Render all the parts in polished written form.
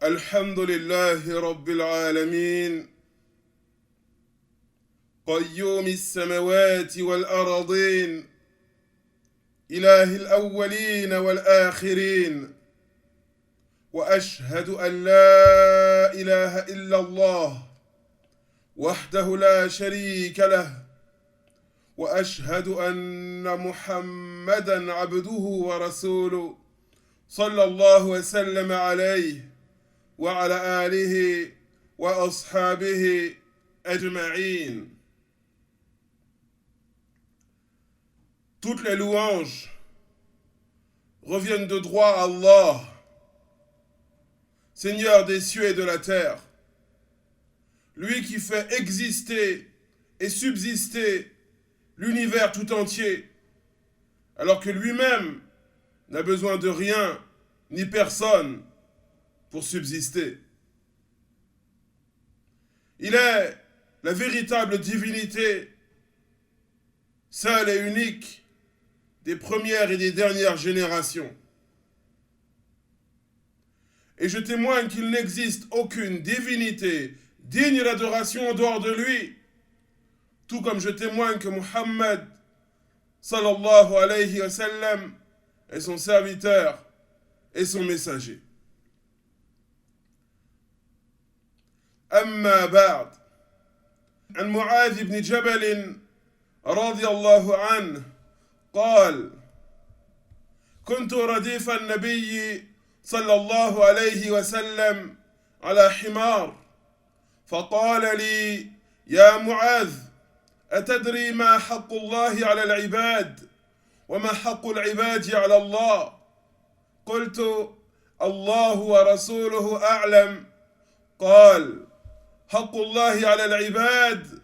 الحمد لله رب العالمين قيوم السماوات والأرضين إله الأولين والآخرين وأشهد أن لا إله إلا الله وحده لا شريك له وأشهد أن محمدا عبده ورسوله صلى الله وسلم عليه وعلى آله وأصحابه أجمعين. Toutes les louanges reviennent de droit à Allah, Seigneur des cieux et de la terre, lui qui fait exister et subsister l'univers tout entier, alors que lui-même n'a besoin de rien ni personne pour subsister. Il est la véritable divinité, seule et unique, des premières et des dernières générations. Et je témoigne qu'il n'existe aucune divinité digne d'adoration en dehors de lui, tout comme je témoigne que Muhammad sallallahu alayhi wa sallam est son serviteur et son messager. أما بعد عن معاذ بن جبل رضي الله عنه قال كنت رديف النبي صلى الله عليه وسلم على حمار فقال لي يا معاذ أتدري ما حق الله على العباد وما حق العباد على الله قلت الله ورسوله أعلم قال حق الله على العباد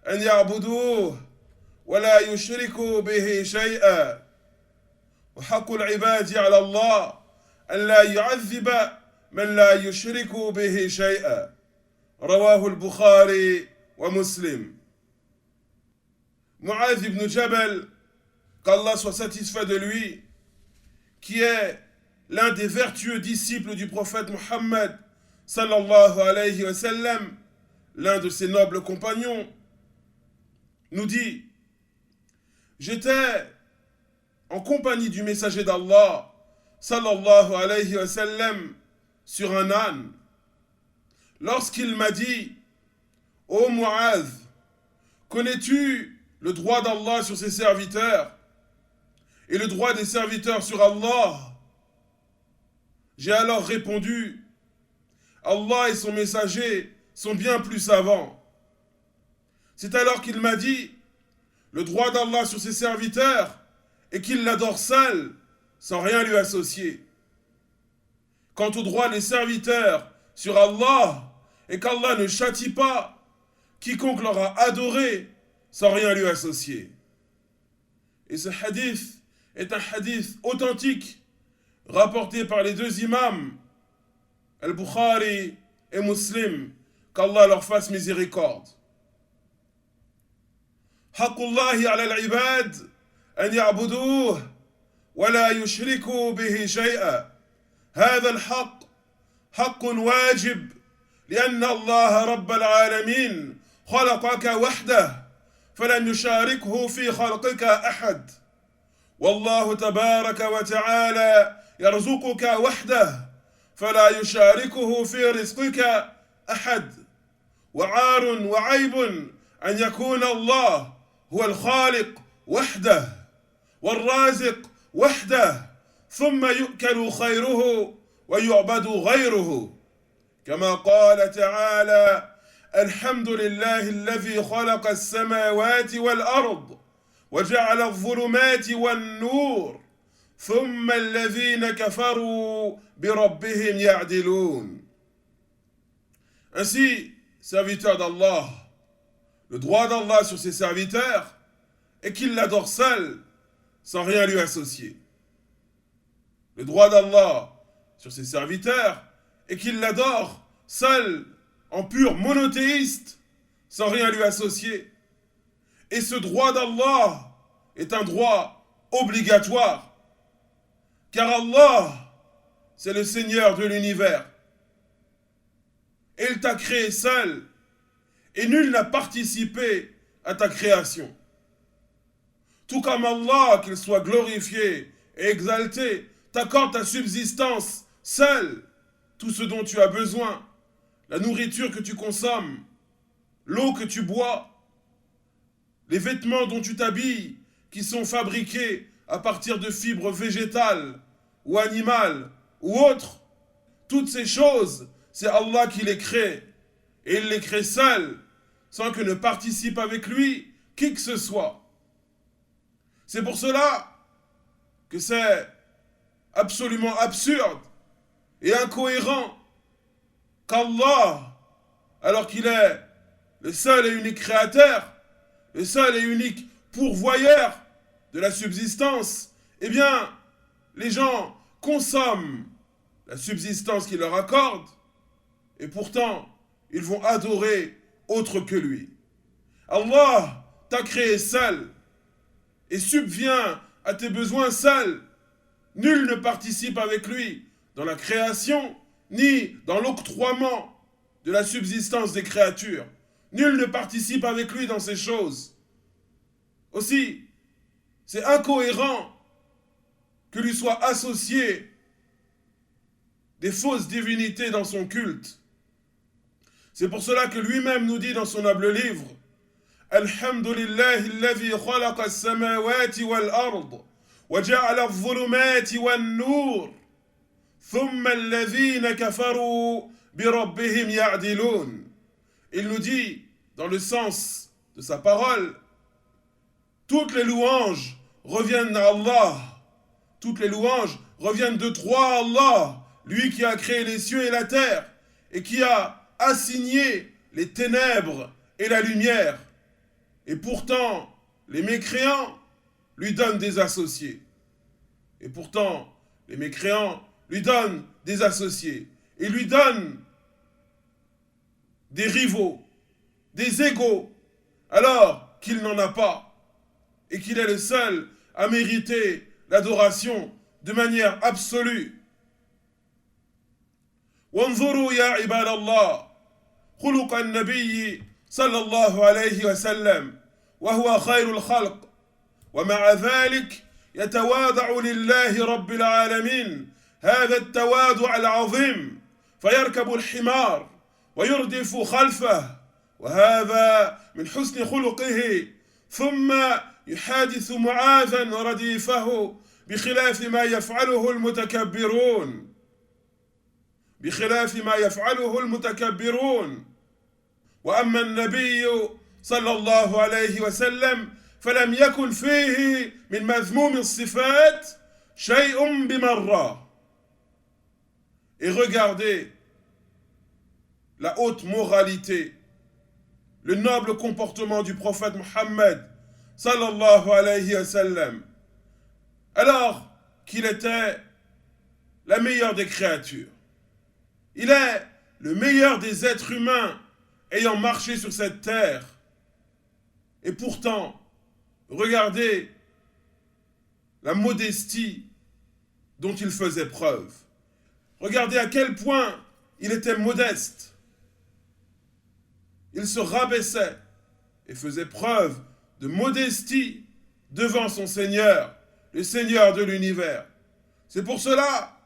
أن يعبدوه ولا يشركوا به شيئا وحق العباد على الله أن لا يعذب من لا يشرك به شيئا رواه البخاري ومسلم. Mu'adh ibn Jabal, qu'Allah soit satisfait de lui, qui est l'un des vertueux disciples du prophète Muhammad sallallahu alayhi wa sallam, l'un de ses nobles compagnons, nous dit: j'étais en compagnie du messager d'Allah sallallahu alayhi wa sallam sur un âne lorsqu'il m'a dit: ô Mu'adh, connais-tu le droit d'Allah sur ses serviteurs et le droit des serviteurs sur Allah? J'ai alors répondu: Allah et son messager sont bien plus savants. C'est alors qu'il m'a dit: le droit d'Allah sur ses serviteurs est qu'il l'adore seul, sans rien lui associer. Quant au droit des serviteurs sur Allah, et qu'Allah ne châtie pas quiconque l'aura adoré sans rien lui associer. Et ce hadith est un hadith authentique, rapporté par les deux imams, Al-Bukhari et Muslim, qu'Allah leur fasse miséricorde. حق الله على العباد أن يعبدوه ولا يشركوا به شيئا. هذا الحق حق واجب لأن الله رب العالمين خلقك وحده فلن يشاركه في خلقك أحد، والله تبارك وتعالى يرزقك وحده فلا يشاركه في رزقك أحد، وعار وعيب أن يكون الله هو الخالق وحده والرازق وحده ثم يؤكل خيره ويعبد غيره، كما قال تعالى: الحمد لله الذي خلق السماوات والأرض وجعل الظلمات والنور ثم الذين كفروا بربهم يعدلون. Ainsi, serviteur d'Allah, le droit d'Allah sur ses serviteurs est qu'il l'adore seul, sans rien lui associer. Le droit d'Allah sur ses serviteurs est qu'il l'adore seul, en pur monothéiste, sans rien lui associer. Et ce droit d'Allah est un droit obligatoire, car Allah, c'est le Seigneur de l'univers. et il t'a créé seul, et nul n'a participé à ta création. Tout comme Allah, qu'il soit glorifié et exalté, t'accorde ta subsistance seul, tout ce dont tu as besoin, la nourriture que tu consommes, l'eau que tu bois, les vêtements dont tu t'habilles, qui sont fabriqués à partir de fibres végétales ou animales ou autres, toutes ces choses, c'est Allah qui les crée. Et il les crée seul, sans que ne participe avec lui qui que ce soit. C'est pour cela que c'est absolument absurde et incohérent qu'Allah, alors qu'il est le seul et unique créateur, le seul et unique pourvoyeur de la subsistance, eh bien, les gens consomment la subsistance qu'il leur accorde, et pourtant, ils vont adorer autre que lui. Allah t'a créé seul et subvient à tes besoins seul. Nul ne participe avec lui dans la création ni dans l'octroiement de la subsistance des créatures. Nul ne participe avec lui dans ces choses. Aussi, c'est incohérent que lui soient associées des fausses divinités dans son culte. C'est pour cela que lui-même nous dit dans son noble livre Alhamdulillahi alladhi khalaqa as-samawati wal-ard wa ja'ala adh-dhulumati wan-nur thumma alladhina kafaru bi rabbihim ya'dilun. Il nous dit dans le sens de sa parole, toutes les louanges reviennent à Allah. Toutes les louanges reviennent de toi, Allah, lui qui a créé les cieux et la terre et qui a assigné les ténèbres et la lumière. Et pourtant, les mécréants lui donnent des associés. Et pourtant, les mécréants lui donnent des associés. Et lui donnent des rivaux, des égaux, alors qu'il n'en a pas. Et qu'il est le seul à mériter l'adoration de manière absolue. وانظروا يا عباد الله خلق النبي صلى الله عليه وسلم وهو خير الخلق ومع ذلك يتواضع لله رب العالمين هذا التواضع العظيم فيركب الحمار ويردف خلفه وهذا من حسن خلقه ثم يحادث معاذا رديفه بخلاف ما يفعله المتكبرون وأما النبي صلى الله عليه وسلم فلم يكن فيه من مذموم الصفات شيء بمرة. Et regardez la haute moralité, le noble comportement du prophète Mohammed sallallahu alayhi wa sallam, alors qu'il était la meilleure des créatures. Il est le meilleur des êtres humains ayant marché sur cette terre. Et pourtant, regardez la modestie dont il faisait preuve. Regardez à quel point il était modeste. Il se rabaissait et faisait preuve de modestie devant son Seigneur, le Seigneur de l'univers. C'est pour cela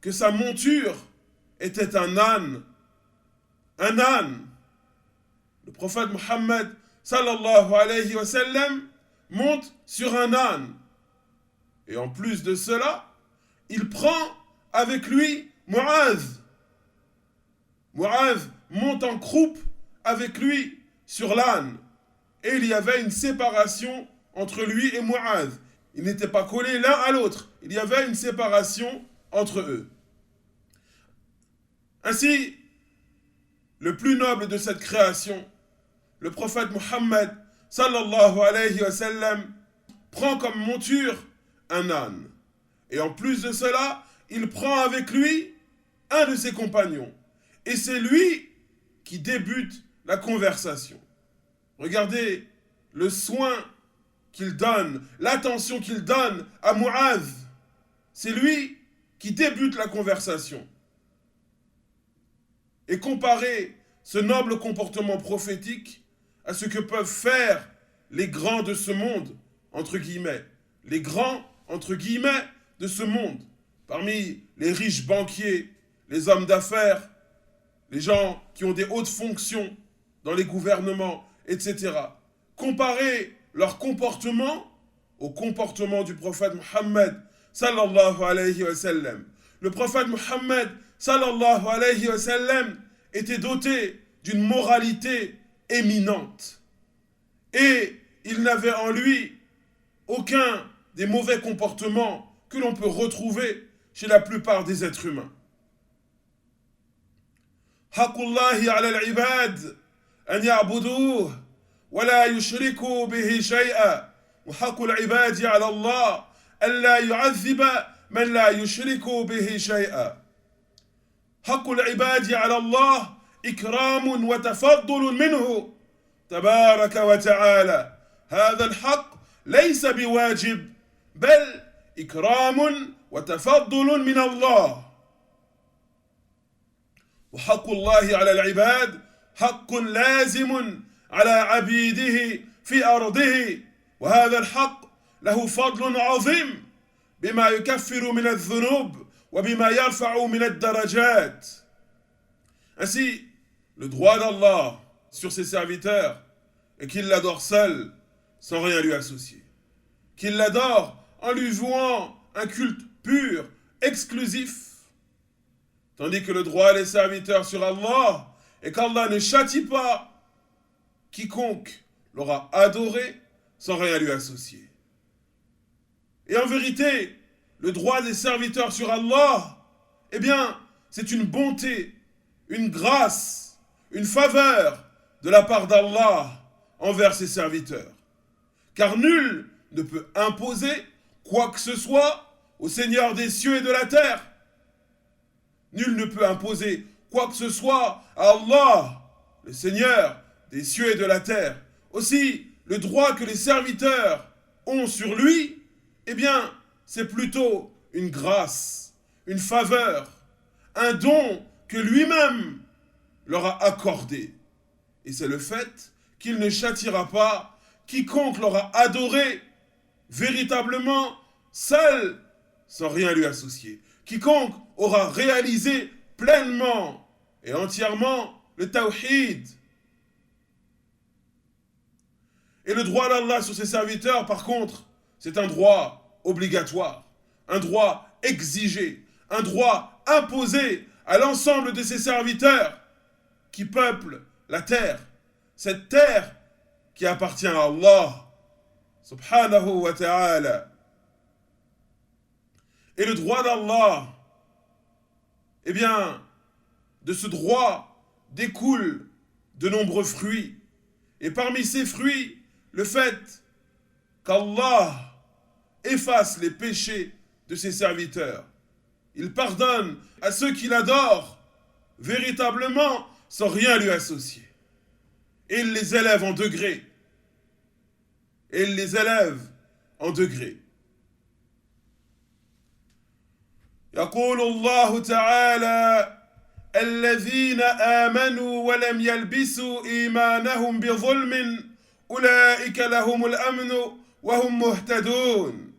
que sa monture était un âne. Un âne. Le prophète Mohammed sallallahu alayhi wa sallam monte sur un âne. Et en plus de cela, il prend avec lui Mu'adh. Mu'adh monte en croupe avec lui sur l'âne. Et il y avait une séparation entre lui et Mu'adh. Ils n'étaient pas collés l'un à l'autre. Il y avait une séparation entre eux. Ainsi, le plus noble de cette création, le prophète Mohammed sallallahu alayhi wa sallam, prend comme monture un âne. Et en plus de cela, il prend avec lui un de ses compagnons. Et c'est lui qui débute la conversation. Regardez le soin qu'il donne, l'attention qu'il donne à Mu'adh. C'est lui qui débute la conversation. et comparer ce noble comportement prophétique à ce que peuvent faire les grands de ce monde, entre guillemets, les grands, entre guillemets, de ce monde, parmi les riches banquiers, les hommes d'affaires, les gens qui ont des hautes fonctions dans les gouvernements, etc. Comparer leur comportement au comportement du prophète Mohammed sallallahu alayhi wa sallam. Le prophète Mohammed sallallahu alayhi wa sallam était doté d'une moralité éminente. Et il n'avait en lui aucun des mauvais comportements que l'on peut retrouver chez la plupart des êtres humains. Haqqullahi ala al-ibad an ya'buduh wa la yushriku bihi shay'a wa haqqul ibadi ala Allah an la yu'adhiba man la yushriku bihi shay'a. Haqqul ibadi ala Allah ikramun wa tafaddulun minhu تبارك وتعالى. هذا الحق ليس بواجب بل إكرام وتفضل من الله. وحق الله على العباد حق لازم على عبيده في أرضه، وهذا الحق له فضل عظيم بما يكفر من الذنوب وبما يرفع من الدرجات. Ainsi, le droit d'Allah sur ses serviteurs et qu'il l'adore seul sans rien lui associer. Qu'il l'adore en lui vouant un culte pur, exclusif. Tandis que le droit des serviteurs sur Allah est qu'Allah ne châtie pas quiconque l'aura adoré sans rien lui associer. Et en vérité, le droit des serviteurs sur Allah, eh bien, c'est une bonté, une grâce, une faveur de la part d'Allah envers ses serviteurs. Car nul ne peut imposer quoi que ce soit au Seigneur des cieux et de la terre. Nul ne peut imposer quoi que ce soit à Allah, le Seigneur des cieux et de la terre. Aussi, le droit que les serviteurs ont sur lui, eh bien, c'est plutôt une grâce, une faveur, un don que lui-même leur a accordé. Et c'est le fait qu'il ne châtiera pas quiconque l'aura adoré véritablement seul, sans rien lui associer. Quiconque aura réalisé pleinement et entièrement le tawhid. Et le droit d'Allah sur ses serviteurs, par contre, c'est un droit obligatoire, un droit exigé, un droit imposé à l'ensemble de ses serviteurs qui peuplent la terre, cette terre qui appartient à Allah, subhanahu wa ta'ala. Et le droit d'Allah, eh bien, de ce droit découlent de nombreux fruits. Et parmi ces fruits, le fait qu'Allah efface les péchés de ses serviteurs. Il pardonne à ceux qui l'adorent véritablement sans rien lui associer. Et il les élève en degrés. Et il les élève en degrés. يقول الله تعالى الذين آمنوا ولم يلبسوا إيمانهم بظلم أولئك لهم الأمن وهم مهتدون.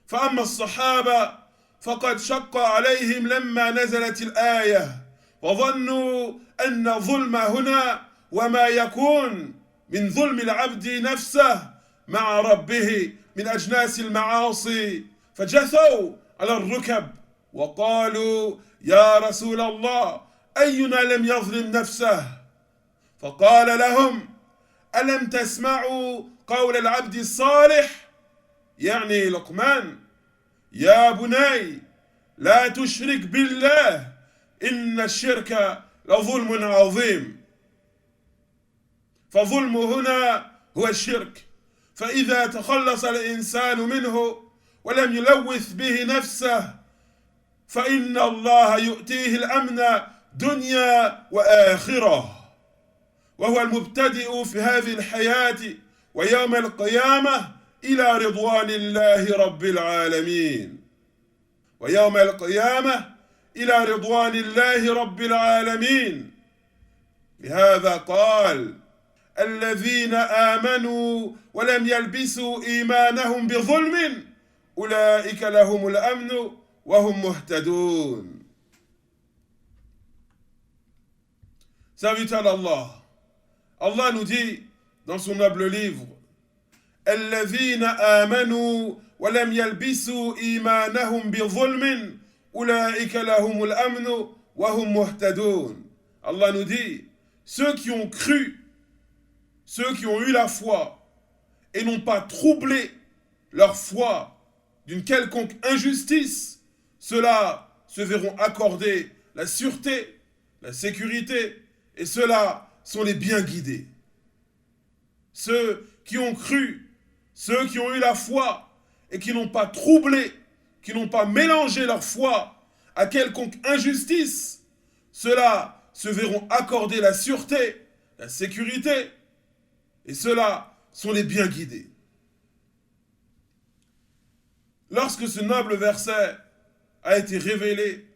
فأما الصحابة فقد شق عليهم لما نزلت الآية وظنوا أن الظلم هنا وما يكون من ظلم العبد نفسه مع ربه من أجناس المعاصي فجثوا على الركب وقالوا يا رسول الله أينا لم يظلم نفسه فقال لهم ألم تسمعوا قول العبد الصالح يعني لقمان يا بني لا تشرك بالله إن الشرك لظلم عظيم. فظلم هنا هو الشرك، فإذا تخلص الإنسان منه ولم يلوث به نفسه فإن الله يؤتيه الأمن دنيا وآخرة، وهو المبتدئ في هذه الحياة ويوم القيامة إلى رضوان الله رب العالمين. ويوم القيامة إلى رضوان الله رب العالمين. لهذا قال الذين آمنوا ولم يلبسوا إيمانهم بظلم أولئك لهم الأمن وهم مهتدون. Serviteur d'Allah, Allah nous dit dans son noble livre الذين آمنوا ولم يلبسوا إيمانهم بظلم أولئك لهم الأمن وهم مهتدون. Allah nous dit ceux qui ont cru, ceux qui ont eu la foi et n'ont pas troublé leur foi d'une quelconque injustice, ceux-là se verront accorder la sûreté, la sécurité, et ceux-là sont les bien guidés. Ceux qui ont cru, ceux qui ont eu la foi et qui n'ont pas troublé, qui n'ont pas mélangé leur foi à quelconque injustice, ceux-là se verront accorder la sûreté, la sécurité, et ceux-là sont les bien guidés. Lorsque ce noble verset a été révélé,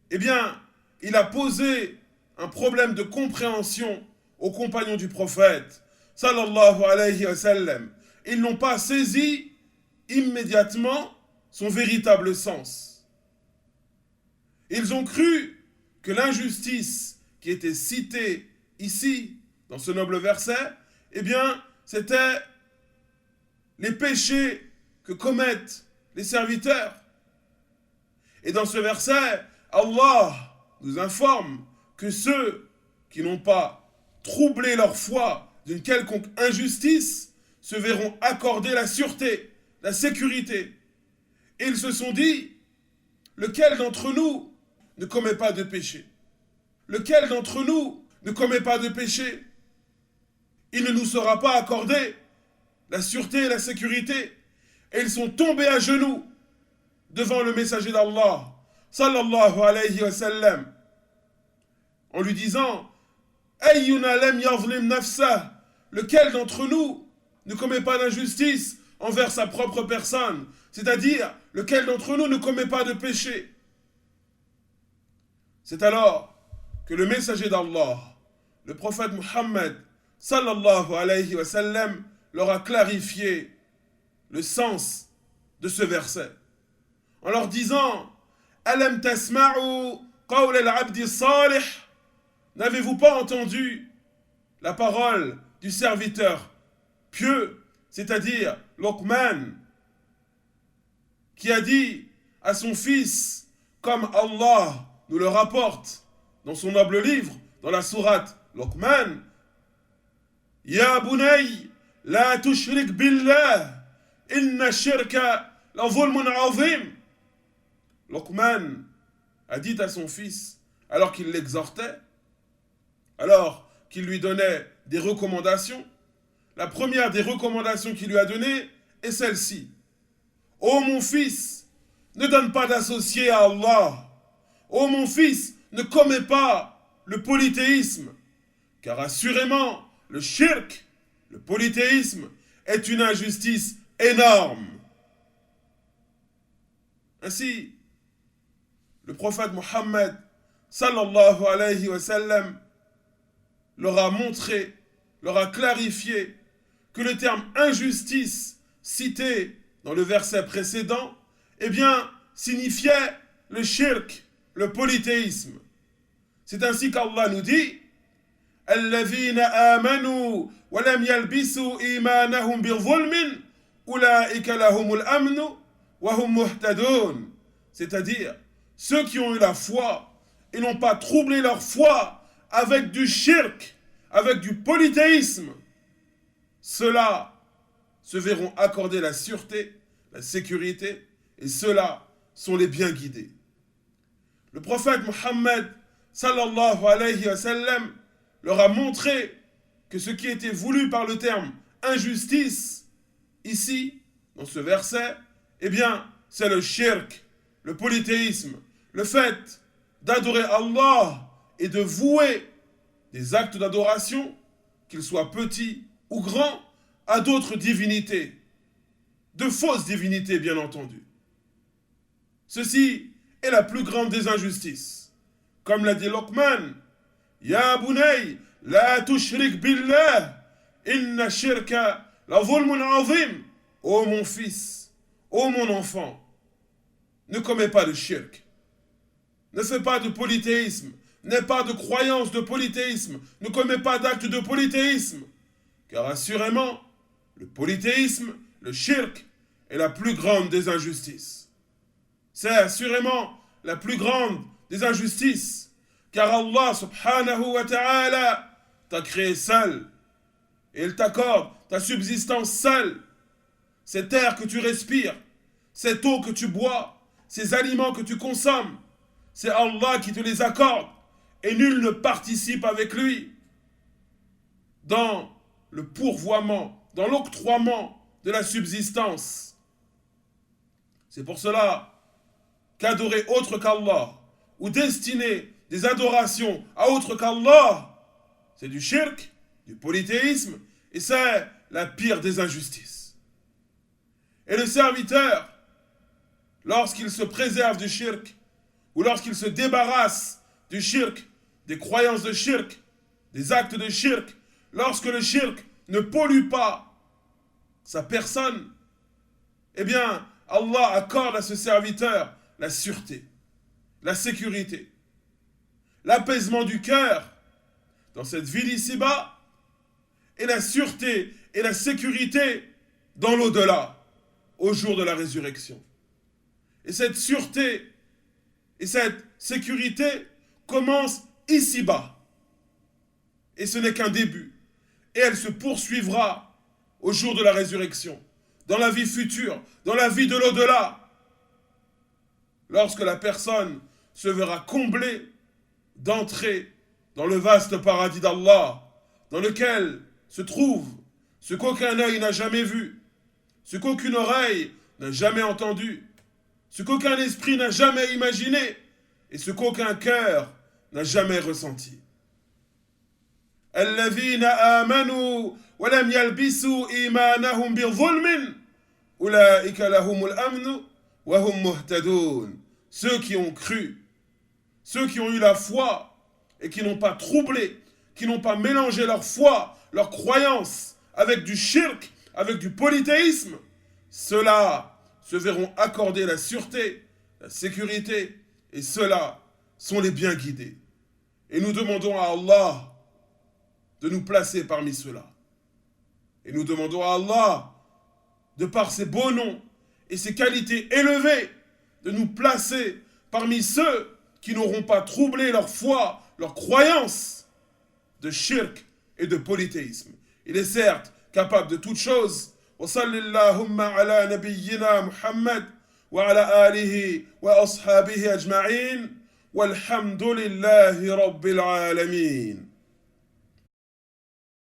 eh bien, il a posé un problème de compréhension aux compagnons du prophète, sallallahu alayhi wa sallam. Ils n'ont pas saisi immédiatement son véritable sens. Ils ont cru que l'injustice qui était citée ici, dans ce noble verset, eh bien, c'était les péchés que commettent les serviteurs. Et dans ce verset, Allah nous informe que ceux qui n'ont pas troublé leur foi d'une quelconque injustice se verront accorder la sûreté, la sécurité. Et ils se sont dit, lequel d'entre nous ne commet pas de péché? Lequel d'entre nous ne commet pas de péché? Il ne nous sera pas accordé la sûreté et la sécurité. Et ils sont tombés à genoux devant le messager d'Allah, sallallahu alayhi wa sallam, en lui disant Ayyuna lam yazlim nafsah, lequel d'entre nous ne commet pas d'injustice envers sa propre personne, c'est-à-dire lequel d'entre nous ne commet pas de péché. C'est alors que le messager d'Allah, le prophète Muhammad sallallahu alayhi wa sallam, leur a clarifié le sens de ce verset en leur disant Alam tasma'u qawl al-abdi salih, n'avez-vous pas entendu la parole du serviteur pieux, c'est-à-dire Luqman, qui a dit à son fils, comme Allah nous le rapporte dans son noble livre, dans la sourate Luqman, Ya bunay, la tushrik billah, inna shirka la zulmun azim. Luqman a dit à son fils, alors qu'il l'exhortait, alors qu'il lui donnait des recommandations, la première des recommandations qu'il lui a données est celle-ci. Ô mon fils, ne donne pas d'associé à Allah. Ô mon fils, ne commets pas le polythéisme, car assurément, le shirk, le polythéisme, est une injustice énorme. Ainsi, le prophète Muhammad, sallallahu alayhi wa sallam, leur a montré, leur a clarifié que le terme injustice cité dans le verset précédent, eh bien, signifiait le shirk, le polythéisme. C'est ainsi qu'Allah nous dit الذين آمنوا ولم يلبسوا إيمانهم بظلم أولئك لهم الأمن وهم مهتدون. C'est-à-dire, ceux qui ont eu la foi et n'ont pas troublé leur foi avec du shirk, avec du polythéisme, ceux-là se verront accorder la sûreté, la sécurité, et ceux-là sont les bien guidés. Le prophète Muhammad, sallallahu alayhi wa sallam, leur a montré que ce qui était voulu par le terme injustice, ici, dans ce verset, eh bien, c'est le shirk, le polythéisme, le fait d'adorer Allah et de vouer des actes d'adoration, qu'ils soient petits ou grands, à d'autres divinités, de fausses divinités bien entendu. Ceci est la plus grande des injustices. Comme l'a dit Luqman, Ya bunay, la tushrik billah, inna shirka la zulmun azim. Ô mon fils, ô mon enfant, ne commets pas de shirk. Ne fais pas de polythéisme. N'aie pas de croyance de polythéisme. Ne commets pas d'acte de polythéisme. Car assurément, le polythéisme, le shirk, est la plus grande des injustices. C'est assurément la plus grande des injustices. Car Allah subhanahu wa ta'ala t'a créé seul. Et il t'accorde ta subsistance seule. Cet air que tu respires, cette eau que tu bois, ces aliments que tu consommes, c'est Allah qui te les accorde. Et nul ne participe avec lui dans le pourvoiement, dans l'octroiement de la subsistance. C'est pour cela qu'adorer autre qu'Allah ou destiner des adorations à autre qu'Allah, c'est du shirk, du polythéisme, et c'est la pire des injustices. Et le serviteur, lorsqu'il se préserve du shirk, ou lorsqu'il se débarrasse du shirk, des croyances de shirk, des actes de shirk, lorsque le shirk ne pollue pas sa personne, eh bien, Allah accorde à ce serviteur la sûreté, la sécurité, l'apaisement du cœur dans cette vie d'ici-bas et la sûreté et la sécurité dans l'au-delà, au jour de la résurrection. Et cette sûreté et cette sécurité commence ici-bas. Et ce n'est qu'un début. Et elle se poursuivra au jour de la résurrection, dans la vie future, dans la vie de l'au-delà. Lorsque la personne se verra comblée d'entrer dans le vaste paradis d'Allah, dans lequel se trouve ce qu'aucun œil n'a jamais vu, ce qu'aucune oreille n'a jamais entendu, ce qu'aucun esprit n'a jamais imaginé, et ce qu'aucun cœur n'a jamais ressenti. الذين آمنوا ولم يلبسوا إيمانهم بظلم أولئك لهم الأمن وهم مهتدون. Ceux qui ont cru, ceux qui ont eu la foi et qui n'ont pas troublé, qui n'ont pas mélangé leur foi, leur croyance avec du shirk, avec du polythéisme, ceux-là se verront accorder la sûreté, la sécurité, et ceux-là sont les bien guidés. Et nous demandons à Allah de nous placer parmi ceux-là. Et nous demandons à Allah, de par ses beaux noms et ses qualités élevées, de nous placer parmi ceux qui n'auront pas troublé leur foi, leur croyance de shirk et de polythéisme. Il est certes capable de toutes choses. Wa sallallahu ala nabiyyina Muhammad wa ala alihi wa ashabihi ajma'in walhamdulillahi rabbil alamin.